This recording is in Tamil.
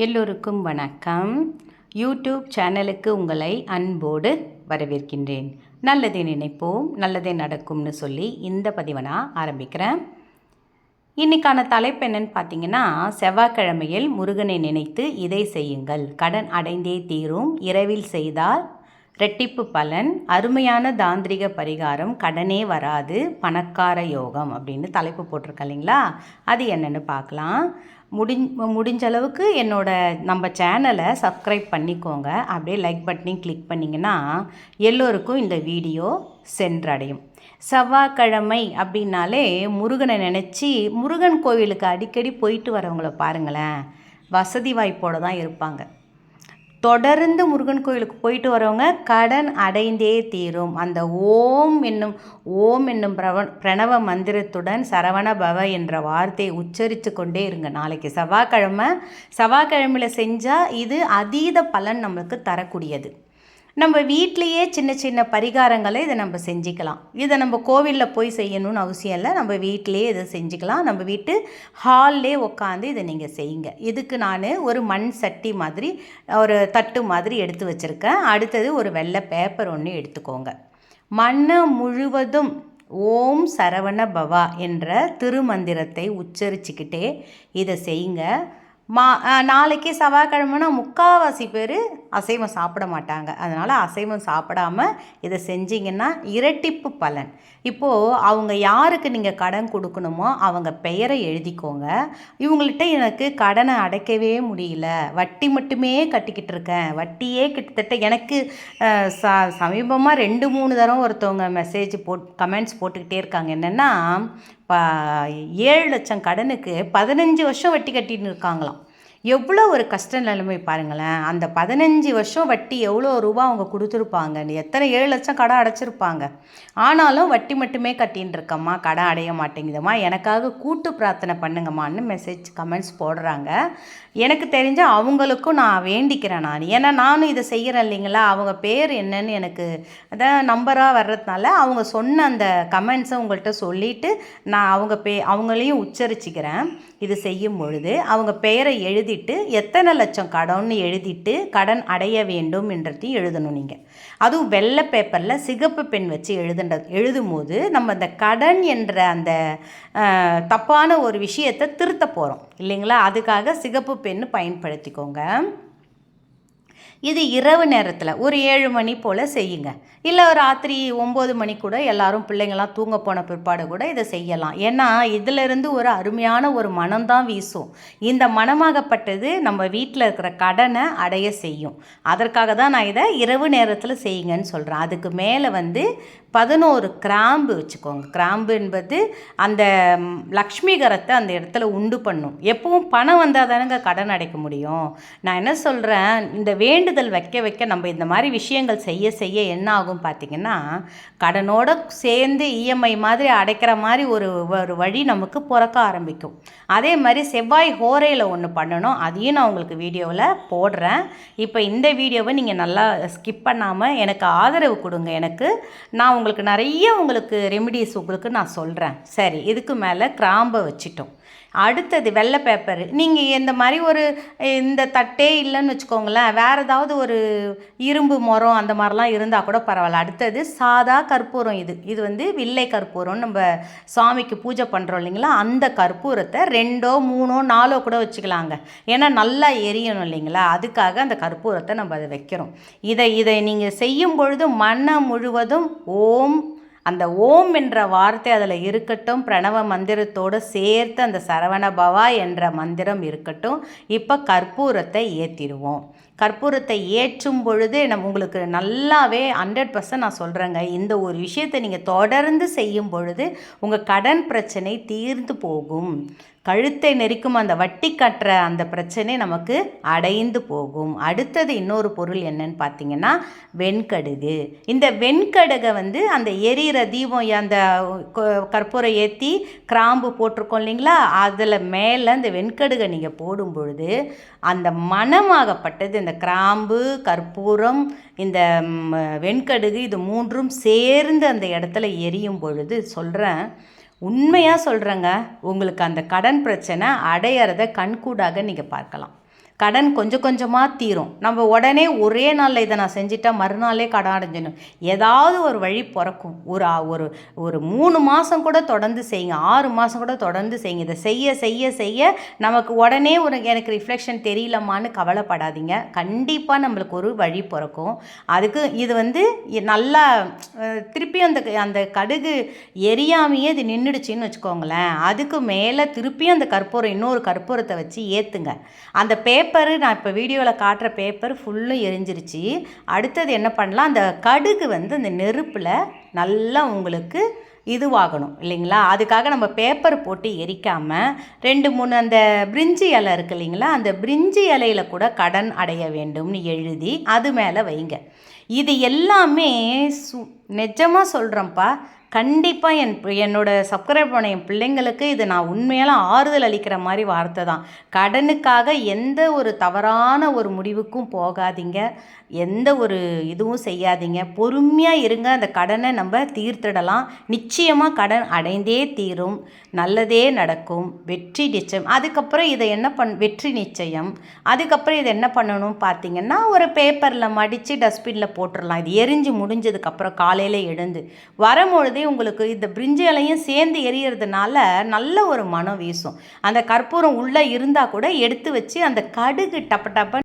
எல்லோருக்கும் வணக்கம். யூடியூப் சேனலுக்கு உங்களை அன்போடு வரவேற்கின்றேன். நல்லதே நினைப்போம், நல்லதே நடக்கும்னு சொல்லி இந்த பதிவை நான் ஆரம்பிக்கிறேன். இன்றைக்கான தலைப்பு என்னன்னு பார்த்தீங்கன்னா, செவ்வாய்க்கிழமையில் முருகனை நினைத்து இதை செய்யுங்கள், கடன் அடைந்தே தீரும், இரவில் செய்தால் ரெட்டிப்பு பலன், அருமையான தாந்திரிக பரிகாரம், கடனே வராது, பணக்கார யோகம் அப்படின்னு தலைப்பு போட்டிருக்கேன் இல்லைங்களா? அது என்னென்னு பார்க்கலாம். முடிஞ்ச அளவுக்கு நம்ம சேனலை சப்ஸ்கிரைப் பண்ணிக்கோங்க. அப்படியே லைக் பட்டனையும் கிளிக் பண்ணிங்கன்னா எல்லோருக்கும் இந்த வீடியோ சென்றடையும். செவ்வாய்க்கிழமை அப்படின்னாலே முருகனை நினச்சி முருகன் கோவிலுக்கு அடிக்கடி போயிட்டு வரவங்கள பாருங்களேன், வசதி வாய்ப்போடு தான் இருப்பாங்க. தொடர்ந்து முருகன் கோயிலுக்கு போயிட்டு வரவங்க கடன் அடைந்தே தீரும். அந்த ஓம் என்னும் பிரணவ மந்திரத்துடன் சரவண பவ என்ற வார்த்தையை உச்சரித்து கொண்டே இருங்க. நாளைக்கு செவ்வாய்க்கிழமையில் செஞ்சால் இது அதீத பலன் நம்மளுக்கு தரக்கூடியது. நம்ம வீட்லேயே சின்ன சின்ன பரிகாரங்களை இதை நம்ம செஞ்சுக்கலாம். இதை நம்ம கோவிலில் போய் செய்யணும்னு அவசியம் இல்லை. நம்ம வீட்டிலேயே இதை செஞ்சுக்கலாம். நம்ம வீட்டு ஹால்லே உட்காந்து இதை நீங்கள் செய்யுங்க. இதுக்கு நான் ஒரு மண் சட்டி மாதிரி ஒரு தட்டு மாதிரி எடுத்து வச்சுருக்கேன். அடுத்தது ஒரு வெள்ளை பேப்பர் ஒன்று எடுத்துக்கோங்க. மண்ணை முழுவதும் ஓம் சரவண பவா என்ற திருமந்திரத்தை உச்சரிச்சுக்கிட்டே இதை செய்யுங்க. நாளைக்கு செவ்வாய்க்கிழமைனா முக்கால்வாசி பேர் அசைவம் சாப்பிட மாட்டாங்க. அதனால் அசைவம் சாப்பிடாமல் இதை செஞ்சிங்கன்னா இரட்டிப்பு பலன். இப்போது அவங்க யாருக்கு நீங்கள் கடன் கொடுக்கணுமோ அவங்க பெயரை எழுதிக்கோங்க. இவங்கள்ட்ட எனக்கு கடனை அடைக்கவே முடியல, வட்டி மட்டுமே கட்டிக்கிட்டு இருக்கேன், வட்டியே கிட்டத்தட்ட எனக்கு சமீபமாக 2-3 தடவை ஒருத்தவங்க கமெண்ட்ஸ் போட்டுக்கிட்டே இருக்காங்க. என்னென்னா 7 லட்சம் கடனுக்கு 15 வருஷம் வட்டி கட்டின்னு இருக்காங்களாம். எவ்வளோ ஒரு கஷ்ட நிலைமை பாருங்களேன். அந்த 15 வருஷம் வட்டி எவ்வளோ ரூபா அவங்க கொடுத்துருப்பாங்க, எத்தனை 7 லட்சம் கடன் அடைச்சிருப்பாங்க. ஆனாலும் வட்டி மட்டுமே கட்டின்னு இருக்கம்மா, கடன் அடைய மாட்டேங்குதம்மா, எனக்காக கூட்டு பிரார்த்தனை பண்ணுங்கம்மான்னு கமெண்ட்ஸ் போடுறாங்க. எனக்கு தெரிஞ்ச அவங்களுக்கும் நான் வேண்டிக்கிறேன். ஏன்னா நானும் இதை செய்கிறேன் இல்லைங்களா. அவங்க பேர் என்னன்னு எனக்கு அதான் நம்பராக வர்றதுனால அவங்க சொன்ன அந்த கமெண்ட்ஸை உங்கள்கிட்ட சொல்லிவிட்டு நான் அவங்களையும் உச்சரிச்சுக்கிறேன். இது செய்யும் பொழுது அவங்க பெயரை எழுதிட்டு எத்தனை லட்சம் கடன்னு எழுதிட்டு கடன் அடைய வேண்டும் என்றதையும் எழுதணும் நீங்கள். அதுவும் வெள்ளை பேப்பரில் சிகப்பு பென் வச்சு எழுதும் போது நம்ம அந்த கடன் என்ற அந்த தப்பான ஒரு விஷயத்தை திருத்த போகிறோம் இல்லைங்களா. அதுக்காக சிகப்பு பென்னு பயன்படுத்திக்கோங்க. இது இரவு நேரத்தில் ஒரு 7 மணி போல் செய்யுங்க. இல்லை ராத்திரி 9 மணி கூட எல்லாரும் பிள்ளைங்கள்லாம் தூங்க போன பிற்பாடு கூட இதை செய்யலாம். ஏன்னா இதிலிருந்து ஒரு அருமையான ஒரு மனம்தான் வீசும். இந்த மனமாகப்பட்டது நம்ம வீட்டில் இருக்கிற கடனை அடைய செய்யும். அதற்காக தான் நான் இதை இரவு நேரத்தில் செய்யுங்கன்னு சொல்கிறேன். அதுக்கு மேலே 11 கிராம்பு வச்சுக்கோங்க. கிராம்பு என்பது அந்த லக்ஷ்மிகரத்தை அந்த இடத்துல உண்டு பண்ணும். எப்பவும் பணம் வந்தால் தானேங்க கடன் அடைக்க முடியும். நான் என்ன சொல்கிறேன், இந்த வேண்டுதல் வைக்க நம்ம இந்த மாதிரி விஷயங்கள் செய்ய என்ன ஆகும் பார்த்திங்கன்னா, கடனோடு சேர்ந்து இஎம்ஐ மாதிரி அடைக்கிற மாதிரி ஒரு வழி நமக்கு பிறக்க ஆரம்பிக்கும். அதே மாதிரி செவ்வாய் ஹோரையில் ஒன்று பண்ணணும். அதையும் நான் உங்களுக்கு வீடியோவில் போடுறேன். இப்போ இந்த வீடியோவை நீங்கள் நல்லா ஸ்கிப் பண்ணாமல் எனக்கு ஆதரவு கொடுங்க. நான் உங்களுக்கு ரெமிடிஸ் நான் சொல்கிறேன். சரி, இதுக்கு மேலே கிராம்பை வச்சிட்டோம். அடுத்தது வெள்ளை பேப்பர். நீங்கள் இந்த மாதிரி இந்த தட்டே இல்லைன்னு வச்சுக்கோங்களேன், வேறு ஏதாவது ஒரு இரும்பு முறம் அந்த மாதிரிலாம் இருந்தால் கூட பரவாயில்ல. அடுத்தது சாதா கற்பூரம். இது வில்லை கற்பூரம். நம்ம சாமிக்கு பூஜை பண்ணுறோம் இல்லைங்களா, அந்த கற்பூரத்தை 2, 3, 4 கூட வச்சுக்கலாங்க. ஏன்னா நல்லா எரியணும் இல்லைங்களா, அதுக்காக அந்த கற்பூரத்தை நம்ம அதை வைக்கிறோம். இதை நீங்கள் செய்யும் பொழுது மனம் முழுவதும் அந்த ஓம் என்ற வார்த்தை அதில் இருக்கட்டும், பிரணவ மந்திரத்தோடு சேர்த்து அந்த சரவண பவா என்ற மந்திரம் இருக்கட்டும். இப்போ கற்பூரத்தை ஏற்றிடுவோம். கற்பூரத்தை ஏற்றும் பொழுது உங்களுக்கு நல்லாவே 100% நான் சொல்கிறேங்க, இந்த ஒரு விஷயத்தை நீங்கள் தொடர்ந்து செய்யும் பொழுது உங்கள் கடன் பிரச்சனை தீர்ந்து போகும். கழுத்தை நெரிக்கும் அந்த வட்டி கட்டுற அந்த பிரச்சனை நமக்கு அடைந்து போகும். அடுத்தது இன்னொரு பொருள் என்னன்னு பார்த்தீங்கன்னா வெண்கடுகு. இந்த வெண்கடுகை அந்த எரியிற தீபம், அந்த கற்பூரம் ஏற்றி கிராம்பு போட்டிருக்கோம் இல்லைங்களா, அதில் மேலே அந்த வெண்கடுகை நீங்கள் போடும் பொழுது அந்த மணமாகப்பட்டது, இந்த கிராம்பு, கற்பூரம், இந்த வெண்கடுகு, இது 3ம் சேர்ந்து அந்த இடத்துல எரியும் பொழுது சொல்கிறேன், உண்மையாக சொல்கிறேங்க, உங்களுக்கு அந்த கடன் பிரச்சனை அடையிறத கண்கூடாக நீங்கள் பார்க்கலாம். கடன் கொஞ்சம் கொஞ்சமாக தீரும். நம்ம உடனே ஒரே நாளில் இதை நான் செஞ்சுட்டா மறுநாளே கடன் அடைஞ்சிடணும். ஏதாவது ஒரு வழி பிறக்கும். ஒரு ஒரு 3 மாதம் கூட தொடர்ந்து செய்யுங்க, 6 மாதம் கூட தொடர்ந்து செய்யுங்க. இதை செய்ய செய்ய செய்ய நமக்கு உடனே எனக்கு ரிஃப்ளெக்ஷன் தெரியலம்மான்னு கவலைப்படாதீங்க. கண்டிப்பாக நம்மளுக்கு ஒரு வழி பிறக்கும். அதுக்கு இது நல்லா திருப்பி அந்த அந்த கடுகு எரியாமையே இது நின்றுடுச்சின்னு வச்சுக்கோங்களேன். அதுக்கு மேலே திருப்பியும் அந்த கற்பூரம், இன்னொரு கற்பூரத்தை வச்சு ஏற்றுங்க. அந்த பேப்பரு, நான் இப்போ வீடியோவில் காட்டுற பேப்பர் ஃபுல்லும் எரிஞ்சிருச்சு. அடுத்தது என்ன பண்ணலாம், அந்த கடுகு அந்த நெருப்பில் நல்லா உங்களுக்கு இதுவாகணும் இல்லைங்களா. அதுக்காக நம்ம பேப்பர் போட்டு எரிக்காமல் 2-3 அந்த பிரிஞ்சி இலை இருக்குது இல்லைங்களா, அந்த பிரிஞ்சி இலையில் கூட கடன் அடைய வேண்டும்னு எழுதி அது மேலே வைங்க. இது எல்லாமே நிஜமாக சொல்கிறேன்ப்பா, கண்டிப்பாக என்னோடய சப்ஸ்கிரைப் பண்ண என் பிள்ளைங்களுக்கு இது நான் உண்மையால ஆறுதல் அளிக்கிற மாதிரி வார்த்தை தான். கடனுக்காக எந்த ஒரு தவறான ஒரு முடிவுக்கும் போகாதீங்க, எந்த ஒரு இதுவும் செய்யாதீங்க. பொறுமையாக இருங்க, அந்த கடனை நம்ம தீர்த்திடலாம். நிச்சயமாக கடன் அடைந்தே தீரும், நல்லதே நடக்கும், வெற்றி நிச்சயம். அதுக்கப்புறம் இதை வெற்றி நிச்சயம். அதுக்கப்புறம் இதை என்ன பண்ணணும் பார்த்தீங்கன்னா, ஒரு பேப்பரில் மடித்து டஸ்ட்பினில் போட்டுடலாம். இது எரிஞ்சு முடிஞ்சதுக்கப்புறம் காலையில் எழுந்து வரும்பொழுதே உங்களுக்கு இந்த பிரிஞ்சி இலையும் சேர்ந்து எரியறதுனால நல்ல ஒரு மனம் வீசும். அந்த கற்பூரம் உள்ளே இருந்தால் கூட எடுத்து வச்சு அந்த கடுகு டப்ப டப்ப